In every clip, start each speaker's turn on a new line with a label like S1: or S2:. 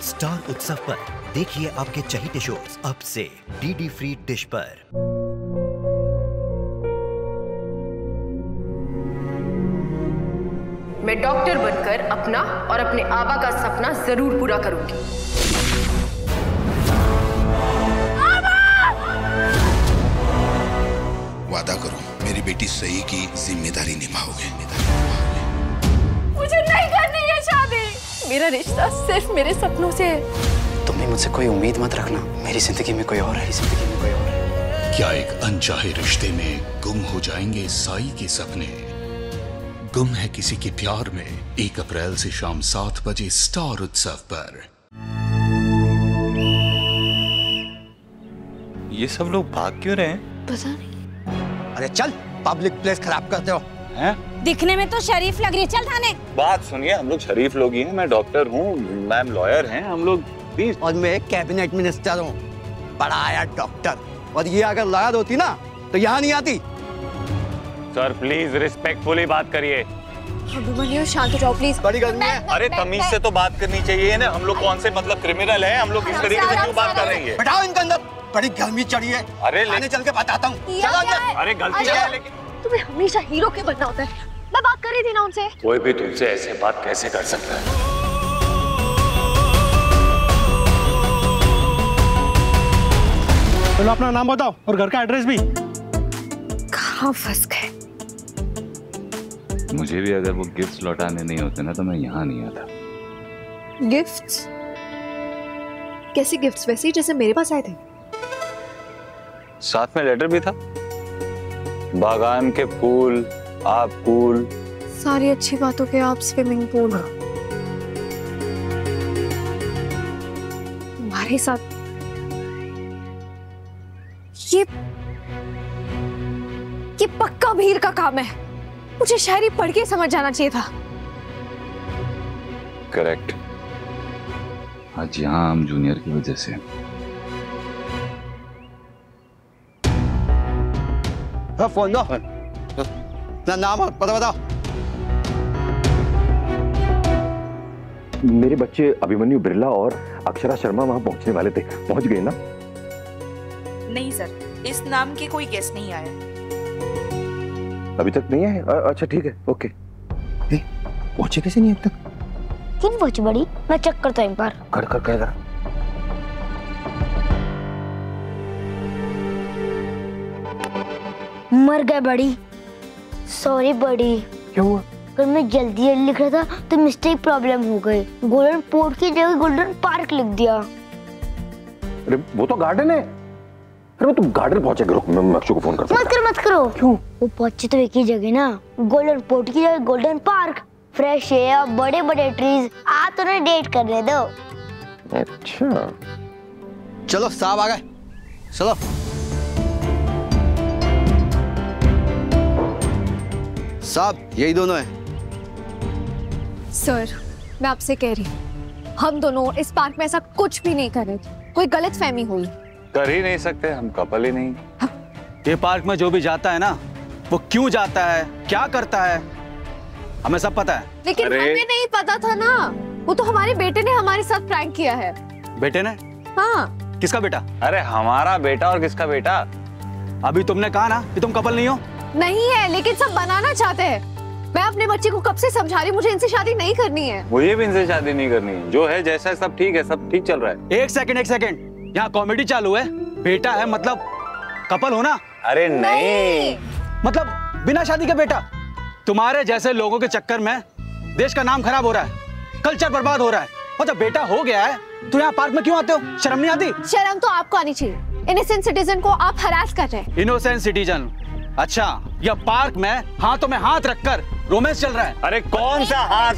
S1: Star उत्सव पर देखिए आपके चहेते शोज अब से डीडी फ्री डिश पर।
S2: मैं डॉक्टर बनकर अपना और अपने आबा का सपना जरूर पूरा करूंगी।
S3: वादा करो मेरी बेटी सही की जिम्मेदारी निभाओगे।
S2: मुझे नहीं करनी है शादी। मेरा रिश्ता सिर्फ मेरे सपनों से है।
S4: तुम भी मुझसे कोई उम्मीद मत रखना। मेरी जिंदगी में कोई और है, जिंदगी में कोई और है।
S3: क्या एक अनचाहे रिश्ते में गुम हो जाएंगे साई के सपने? गुम है किसी के प्यार में 1 अप्रैल से शाम 7 बजे स्टार उत्सव पर।
S5: ये सब लोग भाग क्यों रहे हैं?
S2: पता नहीं।
S6: अरे चल, पब्लिक प्लेस खराब करते हो।
S5: हैं?
S7: दिखने में तो शरीफ लग रही है, चल थाने।
S5: बात सुनिए, हम लोग शरीफ लोग ही हैं। मैं डॉक्टर हूँ, मैम लॉयर हैं, हम लोग प्लीज।
S6: और मैं कैबिनेट मिनिस्टर हूँ, बड़ा आया डॉक्टर। और ये अगर लॉयर होती ना तो यहाँ नहीं आती।
S5: सर प्लीज रिस्पेक्टफुली बात करिए।
S2: अभिमन्यु शांत हो जाओ प्लीज।
S6: बड़ी गर्मी है।
S5: अरे तमीज से तो बात करनी चाहिए ना। हम लोग कौन से मतलब क्रिमिनल हैं? हम लोग इस तरीके से क्यों बात कर रही है?
S6: बैठाओ इनके अंदर, बड़ी गर्मी चढ़ी है।
S5: अरे
S6: आने चल के बताता हूँ। चलो अंदर।
S5: अरे गलती है लेकिन
S2: तुम्हें हमेशा हीरो के बनना होता है। मैं बात कर रही थी ना उनसे।
S5: कोई भी तुमसे ऐसे बात कैसे कर सकता है?
S8: चलो अपना नाम बताओ और घर का एड्रेस भी।
S2: कहाँ फंस गए?
S5: मुझे भी अगर वो गिफ्ट्स लौटाने नहीं होते ना तो मैं यहाँ नहीं आता।
S2: गिफ्ट्स? कैसे गिफ्ट्स? वैसे ही जैसे मेरे पास आए थे।
S5: साथ में लेटर भी था। बागान के फूल, आप फूल,
S2: सारी अच्छी बातों के आप स्विमिंग पूल। हमारे साथ ये पक्का भीड़ का काम है। मुझे शायरी पढ़ के समझ जाना चाहिए था।
S5: करेक्ट। आज यहाँ हम जूनियर की वजह से।
S6: फोन दो ना, नाम और पता बताओ।
S9: मेरे बच्चे अभिमन्यु बिरला और अक्षरा शर्मा वहां पहुंचने वाले थे। पहुंच गए ना?
S7: नहीं सर, इस नाम के कोई गेस्ट नहीं आया।
S9: अभी तक नहीं है? अच्छा ठीक है, ओके। पहुंचे कैसे नहीं अब तक?
S10: किन पहुंची बड़ी? मैं चेक करता हूं एक बार।
S9: कर जरा।
S10: मर गए बड़ी। सॉरी बड़ी।
S9: क्या हुआ?
S10: अगर मैं जल्दी लिख रहा था तो मिस्टेक प्रॉब्लम हो गई। गोल्डन पोर्ट की जगह गोल्डन पार्क लिख दिया।
S9: अरे वो तो गार्डन है। अरे तुम गार्डन पहुंचे करो, मैं अक्षु को फोन करता हूं।
S10: मत करो।
S9: क्यों?
S10: वो पहुंचे तो एक ही जगह ना, गोल्डन पोर्ट की जगह गोल्डन पार्क। फ्रेश एयर, बड़े बड़े ट्रीज। आ तो ना डेट करने दो।
S9: अच्छा
S6: चलो साहब आ गए, चलो। साहब यही दोनों हैं।
S2: सर मैं आपसे कह रही हूँ, हम दोनों इस पार्क में ऐसा कुछ भी नहीं कर रहे थे। कोई गलतफहमी हुई।
S5: कर ही नहीं सकते, हम कपल ही नहीं।
S8: ये पार्क में जो भी जाता है ना, वो क्यों जाता है, क्या करता है, हमें सब पता है।
S2: लेकिन हमें नहीं पता था ना। वो तो हमारे बेटे ने हमारे साथ प्रैंक किया है।
S8: बेटे ने?
S2: हाँ।
S8: किसका बेटा?
S5: अरे हमारा बेटा और किसका बेटा?
S8: अभी तुमने कहा ना कि तुम कपल नहीं हो।
S2: नहीं है, लेकिन सब बनाना चाहते हैं। मैं अपने बच्चे को कब से समझा रही हूँ, मुझे इनसे शादी नहीं करनी है।
S5: मुझे भी इनसे शादी नहीं करनी है। जो है जैसा है सब ठीक है, सब ठीक चल रहा है।
S8: एक सेकंड, यहाँ कॉमेडी चालू है। बेटा है मतलब कपल हो ना?
S5: अरे नहीं।
S8: मतलब बिना शादी के बेटा? तुम्हारे जैसे लोगों के चक्कर में देश का नाम खराब हो रहा है, कल्चर बर्बाद हो रहा है। मतलब बेटा हो गया है तो यहाँ पार्क में क्यों आते हो? शर्म नहीं आती?
S2: शर्म तो आपको आनी चाहिए। इनोसेंट सिटीजन को आप हरास कर रहे हैं।
S8: Innocent citizen? अच्छा, यह पार्क में हाथों में हाथ रखकर रोमांस चल रहा है।
S5: अरे कौन सा हाथ?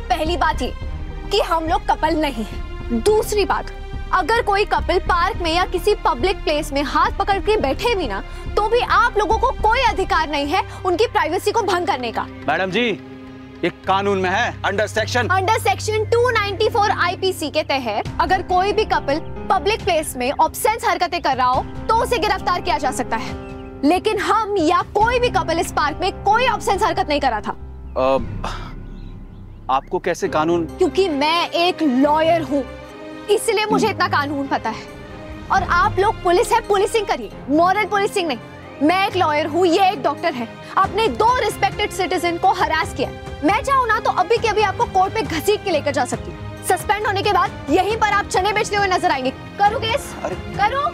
S2: पहली बात ये कि हम लोग कपल नहीं हैं। दूसरी बात, अगर कोई कपल पार्क में या किसी पब्लिक प्लेस में हाथ पकड़ के बैठे भी ना, तो भी आप लोगों को कोई अधिकार नहीं है उनकी प्राइवेसी को भंग करने का।
S8: मैडम जी, ये कानून में है, अंडर सेक्शन
S2: 294 आईपीसी के तहत अगर कोई भी कपल पब्लिक प्लेस में ऑब्सेंस हरकतें कर रहा हो तो उसे गिरफ्तार किया जा सकता है। लेकिन हम या कोई भी कपल इस पार्क में कोई ऑब्सेंस हरकत नहीं करा था।
S8: आपको कैसे कानून?
S2: क्योंकि मैं एक लॉयर हूँ, इसलिए मुझे इतना कानून पता है। और आप लोग पुलिस है, पुलिसिंग करिए, मॉरल पुलिसिंग नहीं। मैं एक लॉयर हूँ, ये एक डॉक्टर है। आपने 2 रिस्पेक्टेड सिटीजन को हरास किया। मैं चाहूँ ना तो अभी के अभी आपको कोर्ट पे घसीट के लेकर जा सकती हूँ। सस्पेंड होने के बाद यहीं पर आप चने बेचते हुए नजर आएंगे। करो केस, करो।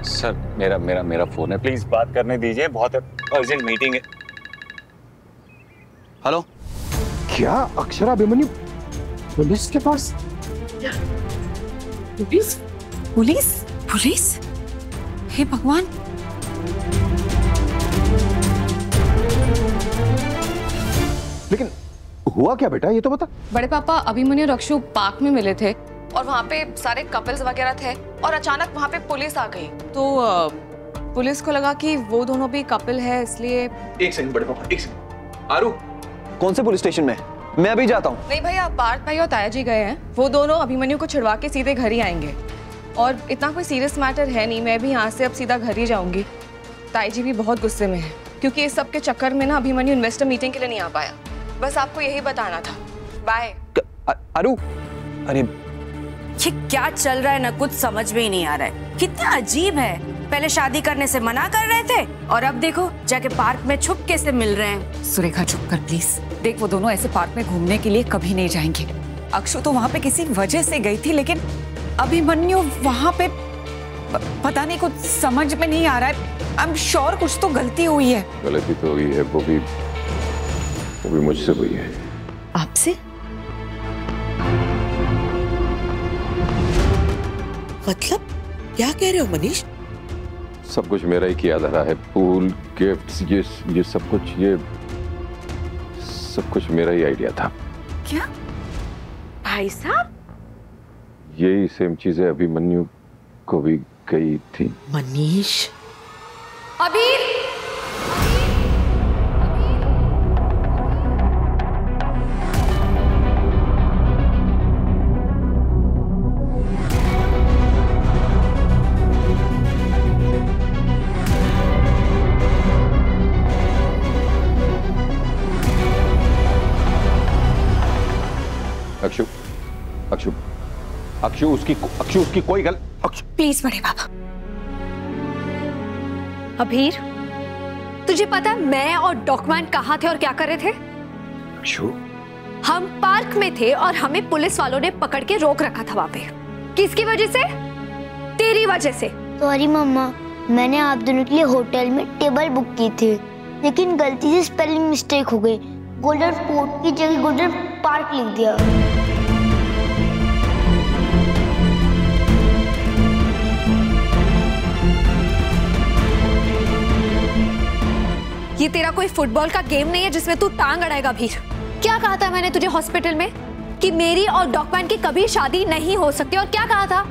S5: सर मेरा फोन है, प्लीज बात करने दीजिए, बहुत अर्जेंट मीटिंग है।
S8: हेलो,
S9: क्या अक्षरा अभिमन्यु पुलिस के पास?
S7: पुलिस पुलिस पुलिस, हे भगवान।
S9: लेकिन हुआ क्या बेटा, ये तो बता।
S11: बड़े पापा अभिमन्यु और अक्षु पार्क में मिले थे और वहाँ पे सारे कपल्स वगैरह थे और अचानक वहाँ पे पुलिस आ गई। तो पुलिस को लगा कि वो दोनों भी कपल है, इसलिए।
S4: एक सेकंड बड़े पापा, एक सेकंड। आरू, कौन से पुलिस स्टेशन में? मैं अभी जाता हूँ।
S11: नहीं भैया, पार्थ भाई और ताया जी गए हैं, वो दोनों अभिमन्यु को छुड़वा के सीधे घर ही आएंगे। और इतना कोई सीरियस मैटर है नहीं, मैं भी यहाँ से अब सीधा घर ही जाऊंगी। ताई जी भी बहुत गुस्से में है क्योंकि इस सब के चक्कर में ना अभिमन्यु इन्वेस्टर मीटिंग के लिए नहीं आ पाया। बस आपको यही बताना था। बाय।
S4: आरू, अरे
S7: ये क्या चल रहा है ना, कुछ समझ में ही नहीं आ रहा है। कितना अजीब है, पहले शादी करने से मना कर रहे थे और अब देखो जाके पार्क में छुपके से मिल रहे हैं।
S12: सुरेखा चुप कर प्लीज। देख, वो दोनों ऐसे पार्क में घूमने के लिए कभी नहीं जाएंगे। अक्षु तो वहाँ पे किसी वजह से गई थी, लेकिन अभिमन्यु वहाँ पे पता नहीं, कुछ समझ में नहीं आ रहा है। आई एम श्योर कुछ तो गलती हुई है।
S9: गलती तो हुई है, वो भी मुझसे हुई है।
S7: आपसे? मतलब क्या कह रहे हो मनीष?
S9: सब कुछ मेरा ही किया धरा है। पूल, गिफ्ट्स, ये सब कुछ मेरा ही आइडिया था।
S7: क्या भाई साहब?
S9: यही सेम चीजें अभिमन्यु को भी गई थी।
S7: मनीष,
S2: अबीर,
S9: अक्षु उसकी कोई गल।
S2: प्लीज बड़े पापा। अबीर, तुझे पता मैं और डॉक्यूमेंट कहाँ थे और क्या कर रहे थे?
S9: अक्षु,
S2: हम पार्क में थे और हमें पुलिस वालों ने पकड़ के रोक रखा था वहाँ पे। किसकी वजह से? तेरी वजह से।
S10: सॉरी मम्मा, मैंने आप दोनों के लिए होटल में टेबल बुक की थी, लेकिन गलती से स्पेलिंग मिस्टेक हो गई। गोल्डन पोर्ट की जगह गोल्डन पार्क लिख दिया।
S2: ये तेरा कोई फुटबॉल का गेम नहीं है जिसमें तू टांग अड़ाएगा भीर। क्या कहा था मैंने तुझे हॉस्पिटल में कि मेरी और डॉक्यूमेंट की कभी शादी नहीं हो सकती? और क्या कहा था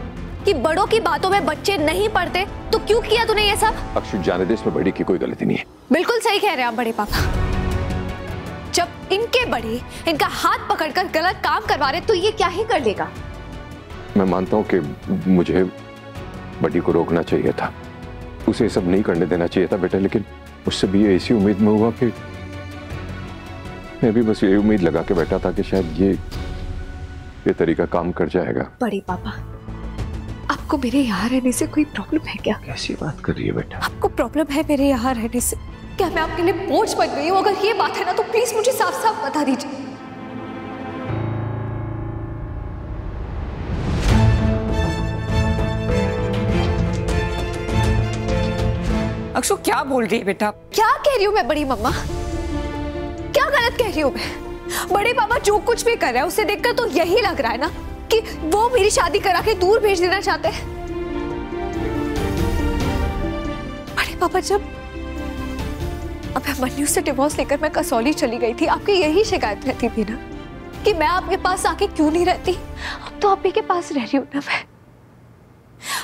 S2: कि बड़ों की बातों में बच्चे नहीं पड़ते? तो क्यों किया तूने ये सब?
S9: अक्षु, जाने दे, इसमें बड़ी की कोई गलती नहीं है।
S2: बिल्कुल सही कह रहे हैं आप बड़े पापा। जब इनके बड़े इनका हाथ पकड़कर गलत काम करवा रहे तो ये क्या ही कर लेगा?
S9: मैं मानता हूँ कि मुझे बड़ी को रोकना चाहिए था, उसे सब नहीं करने देना चाहिए था बेटा, लेकिन मुझसे भी ये ऐसी उम्मीद में हुआ कि मैं भी बस ये उम्मीद लगा के बैठा था कि शायद ये तरीका काम कर जाएगा।
S2: बड़े पापा, आपको मेरे यहाँ रहने से कोई प्रॉब्लम है क्या?
S9: कैसी बात कर रही है बेटा?
S2: आपको प्रॉब्लम है मेरे यहाँ रहने से? क्या मैं आपके लिए बोझ बन गई हूँ? अगर ये बात है ना तो प्लीज मुझे साफ साफ बता दीजिए।
S12: अक्षु, क्या बोल रही है बेटा?
S2: क्या कह रही हूँ मैं बड़ी मम्मा? क्या गलत कह रही हूँ मैं? बड़े पापा जो कुछ भी कर रहे हैं उसे देखकर तो यही लग रहा है ना कि वो मेरी शादी करा के दूर भेज देना चाहते हैं। बड़े पापा, जब अभिमन्यु से डिवोर्स लेकर मैं कसौली चली गई थी, आपकी यही शिकायत रहती थी ना कि मैं आपके पास आके क्यों नहीं रहती? अब तो आप ही के पास रह रही हूँ ना मैं।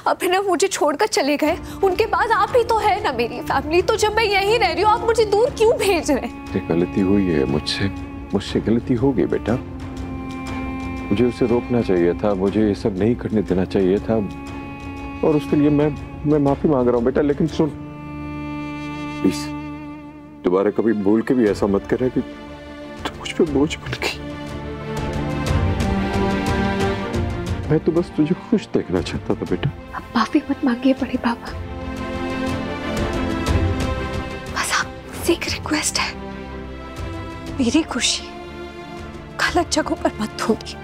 S2: अभिनव मुझे छोड़कर चले गए, उनके बाद आप ही तो है ना मेरी फैमिली। तो जब मैं यहीं रह रही हूँ, आप मुझे दूर क्यों भेज रहे हैं?
S9: गलती हुई है मुझसे गलती हो गई बेटा। मुझे उसे रोकना चाहिए था, मुझे ये सब नहीं करने देना चाहिए था, और उसके लिए मैं माफी मांग रहा हूँ बेटा। लेकिन सुन प्लीज, दोबारा कभी भूल के भी ऐसा मत करे कि तो मुझ पे बोझ बन गई। मैं तो बस तुझे खुश देखना चाहता था बेटा।
S2: अब माफी मत मांगिए बड़े पापा, बस आपसे एक रिक्वेस्ट है, मेरी खुशी गलत जगहों पर मत होगी।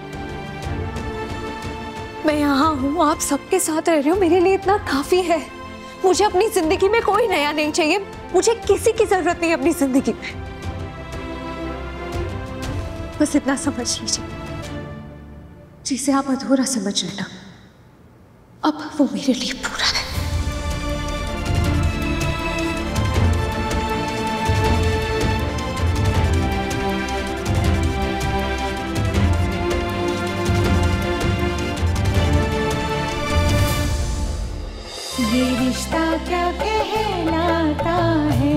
S2: मैं यहाँ हूँ, आप सबके साथ रह रही हूँ, मेरे लिए इतना काफी है। मुझे अपनी जिंदगी में कोई नया नहीं चाहिए, मुझे किसी की जरूरत नहीं अपनी जिंदगी में। बस इतना समझ लीजिए, जिसे आप अधूरा समझ लेना, अब वो मेरे लिए पूरा है।
S13: ये रिश्ता क्या कहलाता है।